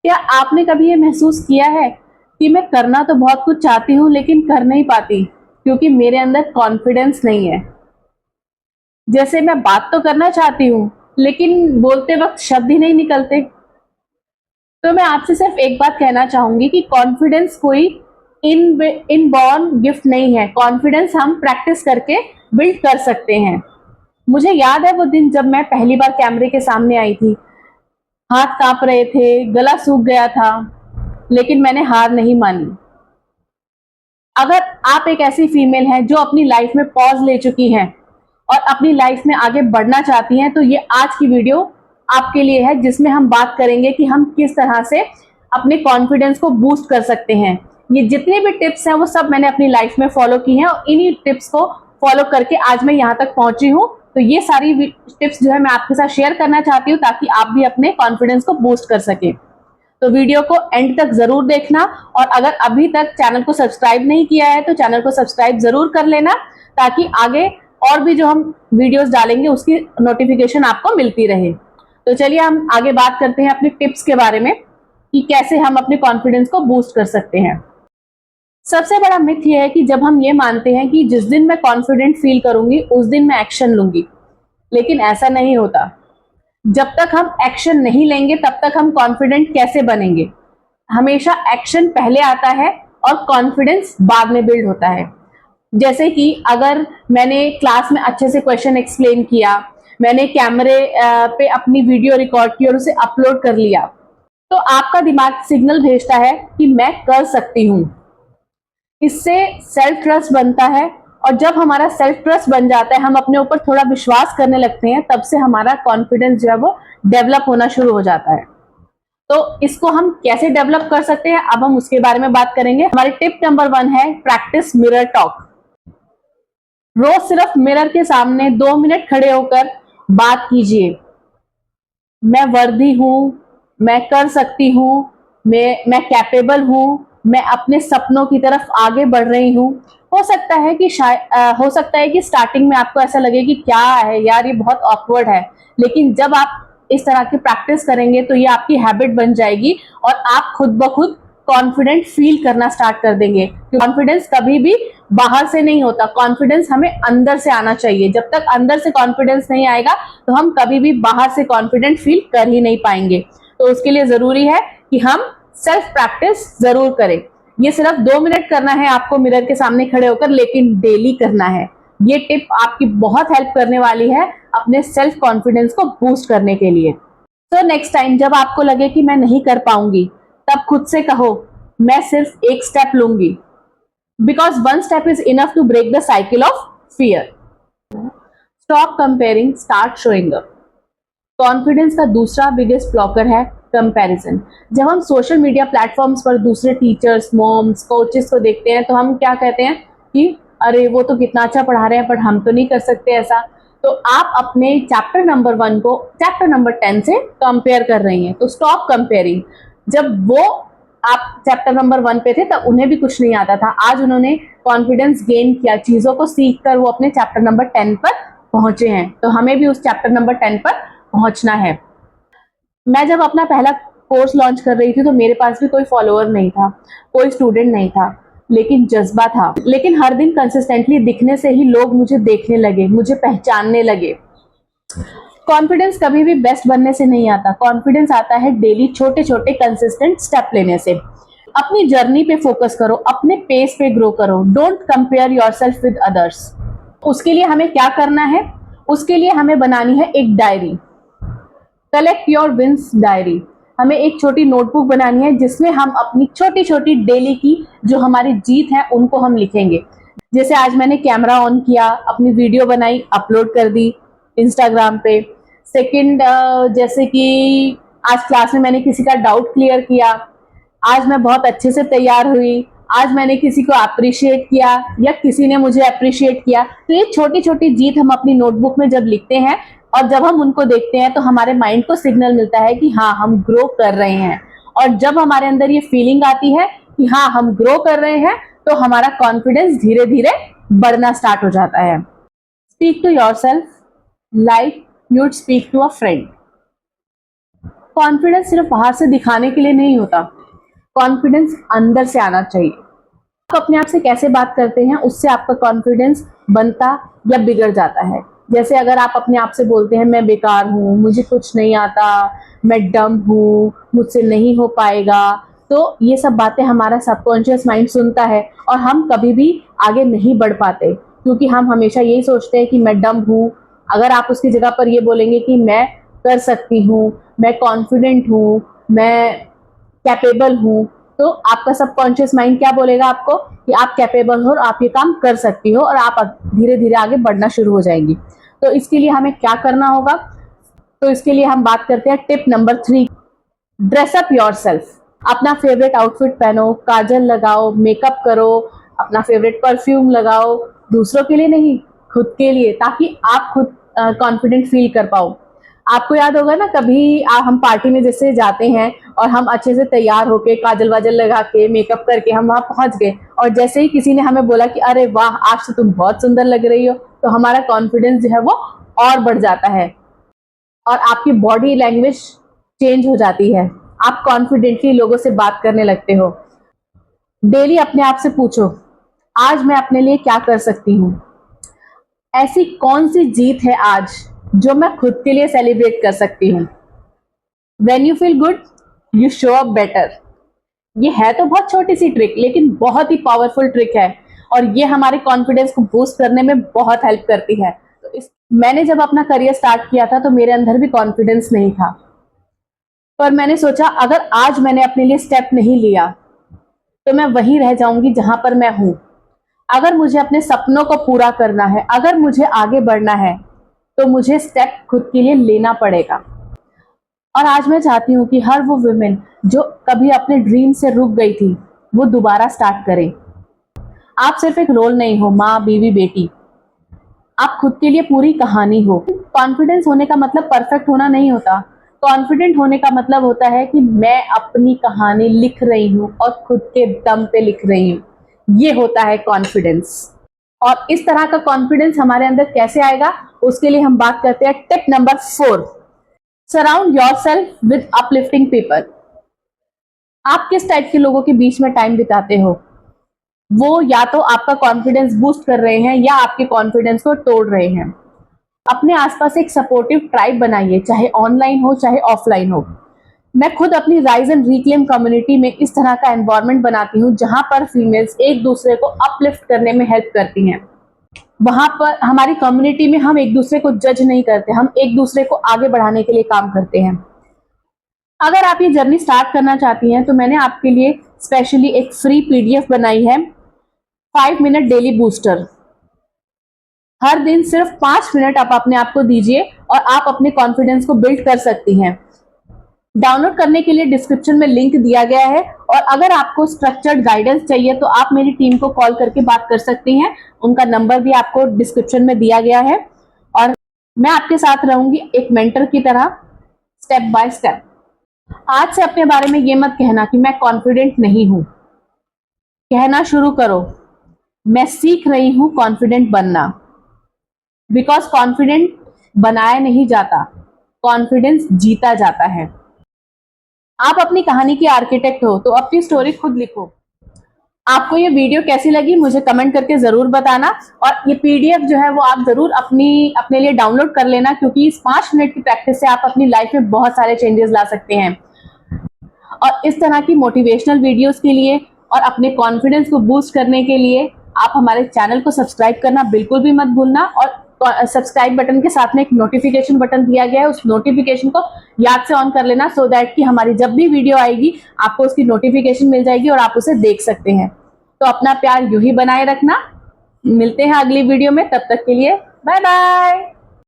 क्या आपने कभी ये महसूस किया है कि मैं करना तो बहुत कुछ चाहती हूँ लेकिन कर नहीं पाती क्योंकि मेरे अंदर कॉन्फिडेंस नहीं है। जैसे मैं बात तो करना चाहती हूँ लेकिन बोलते वक्त शब्द ही नहीं निकलते। तो मैं आपसे सिर्फ एक बात कहना चाहूंगी कि कॉन्फिडेंस कोई इनबॉर्न गिफ्ट नहीं है। कॉन्फिडेंस हम प्रैक्टिस करके बिल्ड कर सकते हैं। मुझे याद है वो दिन जब मैं पहली बार कैमरे के सामने आई थी। हाथ कांप रहे थे, गला सूख गया था, लेकिन मैंने हार नहीं मानी। अगर आप एक ऐसी फीमेल हैं जो अपनी लाइफ में पॉज ले चुकी हैं और अपनी लाइफ में आगे बढ़ना चाहती हैं, तो ये आज की वीडियो आपके लिए है, जिसमें हम बात करेंगे कि हम किस तरह से अपने कॉन्फिडेंस को बूस्ट कर सकते हैं। ये जितने भी टिप्स हैं वो सब मैंने अपनी लाइफ में फॉलो की हैं और इन्हीं टिप्स को फॉलो करके आज मैं यहाँ तक पहुंची हूँ। तो ये सारी टिप्स जो है मैं आपके साथ शेयर करना चाहती हूँ ताकि आप भी अपने कॉन्फिडेंस को बूस्ट कर सकें। तो वीडियो को एंड तक जरूर देखना और अगर अभी तक चैनल को सब्सक्राइब नहीं किया है तो चैनल को सब्सक्राइब जरूर कर लेना ताकि आगे और भी जो हम वीडियोस डालेंगे उसकी नोटिफिकेशन आपको मिलती रहे। तो चलिए हम आगे बात करते हैं अपने टिप्स के बारे में कि कैसे हम अपने कॉन्फिडेंस को बूस्ट कर सकते हैं। सबसे बड़ा मिथ ये है कि जब हम ये मानते हैं कि जिस दिन मैं कॉन्फिडेंट फील करूंगी उस दिन मैं एक्शन लूंगी, लेकिन ऐसा नहीं होता। जब तक हम एक्शन नहीं लेंगे तब तक हम कॉन्फिडेंट कैसे बनेंगे। हमेशा एक्शन पहले आता है और कॉन्फिडेंस बाद में बिल्ड होता है। जैसे कि अगर मैंने क्लास में अच्छे से क्वेश्चन एक्सप्लेन किया, मैंने कैमरे पे अपनी वीडियो रिकॉर्ड की और उसे अपलोड कर लिया, तो आपका दिमाग सिग्नल भेजता है कि मैं कर सकती हूँ। इससे सेल्फ ट्रस्ट बनता है और जब हमारा सेल्फ ट्रस्ट बन जाता है, हम अपने ऊपर थोड़ा विश्वास करने लगते हैं, तब से हमारा कॉन्फिडेंस जो है वो डेवलप होना शुरू हो जाता है। तो इसको हम कैसे डेवलप कर सकते हैं, अब हम उसके बारे में बात करेंगे। हमारी टिप नंबर 1 है प्रैक्टिस मिरर टॉक। रोज सिर्फ मिरर के सामने 2 मिनट खड़े होकर बात कीजिए। मैं वर्दी हूं, मैं कर सकती हूं, मैं कैपेबल हूं, मैं अपने सपनों की तरफ आगे बढ़ रही हूं। हो सकता है कि स्टार्टिंग में आपको ऐसा लगे कि क्या है यार, ये बहुत ऑकवर्ड है, लेकिन जब आप इस तरह की प्रैक्टिस करेंगे तो ये आपकी हैबिट बन जाएगी और आप खुद ब खुद कॉन्फिडेंट फील करना स्टार्ट कर देंगे। कॉन्फिडेंस कभी भी बाहर से नहीं होता, कॉन्फिडेंस हमें अंदर से आना चाहिए। जब तक अंदर से कॉन्फिडेंस नहीं आएगा तो हम कभी भी बाहर से कॉन्फिडेंट फील कर ही नहीं पाएंगे। तो उसके लिए जरूरी है कि हम सेल्फ प्रैक्टिस जरूर करें। ये सिर्फ 2 मिनट करना है आपको मिरर के सामने खड़े होकर, लेकिन डेली करना है। ये टिप आपकी बहुत हेल्प करने वाली है अपने सेल्फ कॉन्फिडेंस को बूस्ट करने के लिए। तो नेक्स्ट टाइम जब आपको लगे कि मैं नहीं कर पाऊंगी, तब खुद से कहो मैं सिर्फ एक स्टेप लूंगी, because 1 step is enough to break the cycle of fear. Stop comparing, start showing up. Confidence का दूसरा बिगेस्ट ब्लॉकर है कंपैरिजन। जब हम सोशल मीडिया प्लेटफॉर्म्स पर दूसरे टीचर्स, मॉम्स, कोचेस को देखते हैं तो हम क्या कहते हैं कि अरे वो तो कितना अच्छा पढ़ा रहे हैं पर हम तो नहीं कर सकते ऐसा। तो आप अपने चैप्टर नंबर 1 को चैप्टर नंबर 10 से कंपेयर कर रही हैं, तो स्टॉप कंपेयरिंग। जब वो आप चैप्टर नंबर 1 पे थे तब उन्हें भी कुछ नहीं आता था, आज उन्होंने कॉन्फिडेंस गेन किया, चीजों को सीख कर वो अपने चैप्टर नंबर 10 पर पहुंचे हैं। तो हमें भी उस चैप्टर नंबर 10 पर पहुंचना है। मैं जब अपना पहला कोर्स लॉन्च कर रही थी तो मेरे पास भी कोई फॉलोअर नहीं था, कोई स्टूडेंट नहीं था, लेकिन जज्बा था। लेकिन हर दिन कंसिस्टेंटली दिखने से ही लोग मुझे देखने लगे, मुझे पहचानने लगे। कॉन्फिडेंस कभी भी बेस्ट बनने से नहीं आता, कॉन्फिडेंस आता है डेली छोटे छोटे कंसिस्टेंट स्टेप लेने से। अपनी जर्नी पे फोकस करो, अपने पेस पे ग्रो करो। Don't compare yourself with others. उसके लिए हमें क्या करना है, उसके लिए हमें बनानी है एक diary, collect your wins diary. हमें एक छोटी नोटबुक बनानी है जिसमें हम अपनी छोटी छोटी डेली की जो हमारी जीत है उनको हम लिखेंगे। जैसे आज मैंने कैमरा ऑन किया, अपनी वीडियो बनाई, अपलोड कर दी इंस्टाग्राम पे। सेकंड, जैसे कि आज क्लास में मैंने किसी का डाउट क्लियर किया, आज मैं बहुत अच्छे से तैयार हुई, आज मैंने किसी को अप्रिशिएट किया या किसी ने मुझे अप्रिशिएट किया। तो ये छोटी छोटी जीत हम अपनी नोटबुक में जब लिखते हैं और जब हम उनको देखते हैं तो हमारे माइंड को सिग्नल मिलता है कि हाँ हम ग्रो कर रहे हैं। और जब हमारे अंदर ये फीलिंग आती है कि हाँ हम ग्रो कर रहे हैं तो हमारा कॉन्फिडेंस धीरे धीरे बढ़ना स्टार्ट हो जाता है। Speak to yourself like you'd speak to a friend. Confidence सिर्फ बाहर से दिखाने के लिए नहीं होता, कॉन्फिडेंस अंदर से आना चाहिए। आप अपने आप से कैसे बात करते हैं उससे आपका कॉन्फिडेंस बनता या बिगड़ जाता है। जैसे अगर आप अपने आप से बोलते हैं मैं बेकार हूँ, मुझे कुछ नहीं आता, मैं डम हूँ, मुझसे नहीं हो पाएगा, तो ये सब बातें हमारा सबकॉन्शियस माइंड सुनता है और हम कभी भी आगे नहीं बढ़ पाते, क्योंकि हम हमेशा यही सोचते हैं कि मैं डम हूँ। अगर आप उसकी जगह पर ये बोलेंगे कि मैं कर सकती हूँ, मैं कॉन्फिडेंट हूँ, मैं कैपेबल हूँ, तो आपका सबकॉन्शियस माइंड क्या बोलेगा आपको कि आप कैपेबल हो और आप ये काम कर सकती हो और आप धीरे धीरे आगे बढ़ना शुरू हो जाएंगी। तो इसके लिए हमें क्या करना होगा, तो इसके लिए हम बात करते हैं tip number 3, dress up yourself. अपना फेवरेट आउटफिट पहनो, काजल लगाओ, मेकअप करो, अपना फेवरेट परफ्यूम लगाओ, दूसरों के लिए नहीं, खुद के लिए, ताकि आप खुद कॉन्फिडेंट फील कर पाओ। आपको याद होगा ना, कभी हम पार्टी में जैसे जाते हैं और हम अच्छे से तैयार होके काजल वाजल लगा के मेकअप करके हम वहां पहुंच गए और जैसे ही किसी ने हमें बोला कि अरे वाह आज तो तुम बहुत सुंदर लग रही हो, तो हमारा कॉन्फिडेंस जो है वो और बढ़ जाता है और आपकी बॉडी लैंग्वेज चेंज हो जाती है, आप कॉन्फिडेंटली लोगों से बात करने लगते हो। डेली अपने आप से पूछो आज मैं अपने लिए क्या कर सकती हूँ, ऐसी कौन सी जीत है आज जो मैं खुद के लिए सेलिब्रेट कर सकती हूँ। When you feel good you show up better. ये है तो बहुत छोटी सी ट्रिक लेकिन बहुत ही पावरफुल ट्रिक है और ये हमारे कॉन्फिडेंस को बूस्ट करने में बहुत हेल्प करती है। तो मैंने जब अपना करियर स्टार्ट किया था तो मेरे अंदर भी कॉन्फिडेंस नहीं था, पर मैंने सोचा अगर आज मैंने अपने लिए स्टेप नहीं लिया तो मैं वहीं रह जाऊंगी जहां पर मैं हूं। अगर मुझे अपने सपनों को पूरा करना है, अगर मुझे आगे बढ़ना है, तो मुझे स्टेप खुद के लिए लेना पड़ेगा। और आज मैं चाहती हूँ कि हर वो वुमेन जो कभी अपने ड्रीम से रुक गई थी वो दोबारा स्टार्ट करें। आप सिर्फ एक रोल नहीं हो, माँ, बीवी, बेटी, आप खुद के लिए पूरी कहानी हो। कॉन्फिडेंस होने का मतलब परफेक्ट होना नहीं होता, कॉन्फिडेंट होने का मतलब होता है कि मैं अपनी कहानी लिख रही हूँ और खुद के दम पे लिख रही हूँ, ये होता है कॉन्फिडेंस। और इस तरह का कॉन्फिडेंस हमारे अंदर कैसे आएगा उसके लिए हम बात करते हैं tip number 4, surround yourself with uplifting people. आप किस टाइप के लोगों के बीच में टाइम बिताते हो, वो या तो आपका कॉन्फिडेंस बूस्ट कर रहे हैं या आपके कॉन्फिडेंस को तोड़ रहे हैं। अपने आसपास एक सपोर्टिव ट्राइब बनाइए, चाहे ऑनलाइन हो चाहे ऑफलाइन हो। मैं खुद अपनी राइज एंड रिक्लेम कम्युनिटी में इस तरह का एनवायरनमेंट बनाती हूँ जहां पर फीमेल्स एक दूसरे को अपलिफ्ट करने में हेल्प करती हैं। वहां पर हमारी कम्युनिटी में हम एक दूसरे को जज नहीं करते, हम एक दूसरे को आगे बढ़ाने के लिए काम करते हैं। अगर आप ये जर्नी स्टार्ट करना चाहती हैं तो मैंने आपके लिए स्पेशली एक फ्री पीडीएफ बनाई है, 5 मिनट डेली बूस्टर। हर दिन सिर्फ 5 मिनट आप अपने आप को दीजिए और आप अपने कॉन्फिडेंस को बिल्ड कर सकती हैं। डाउनलोड करने के लिए डिस्क्रिप्शन में लिंक दिया गया है और अगर आपको स्ट्रक्चर्ड गाइडेंस चाहिए तो आप मेरी टीम को कॉल करके बात कर सकती हैं, उनका नंबर भी आपको डिस्क्रिप्शन में दिया गया है और मैं आपके साथ रहूंगी एक मेंटर की तरह, स्टेप बाय स्टेप। आज से अपने बारे में ये मत कहना कि मैं कॉन्फिडेंट नहीं हूं, कहना शुरू करो मैं सीख रही हूं कॉन्फिडेंट बनना। बिकॉज कॉन्फिडेंट बनाया नहीं जाता, कॉन्फिडेंस जीता जाता है। आप अपनी कहानी के आर्किटेक्ट हो तो अपनी स्टोरी खुद लिखो। आपको ये वीडियो कैसी लगी मुझे कमेंट करके जरूर बताना और ये पीडीएफ जो है वो आप जरूर अपने लिए डाउनलोड कर लेना, क्योंकि इस 5 मिनट की प्रैक्टिस से आप अपनी लाइफ में बहुत सारे चेंजेस ला सकते हैं। और इस तरह की मोटिवेशनल वीडियोस के लिए और अपने कॉन्फिडेंस को बूस्ट करने के लिए आप हमारे चैनल को सब्सक्राइब करना बिल्कुल भी मत भूलना और सब्सक्राइब बटन के साथ में एक नोटिफिकेशन बटन दिया गया है, उस नोटिफिकेशन को याद से ऑन कर लेना सो दैट कि हमारी जब भी वीडियो आएगी आपको उसकी नोटिफिकेशन मिल जाएगी और आप उसे देख सकते हैं। तो अपना प्यार यूं ही बनाए रखना, मिलते हैं अगली वीडियो में, तब तक के लिए बाय बाय।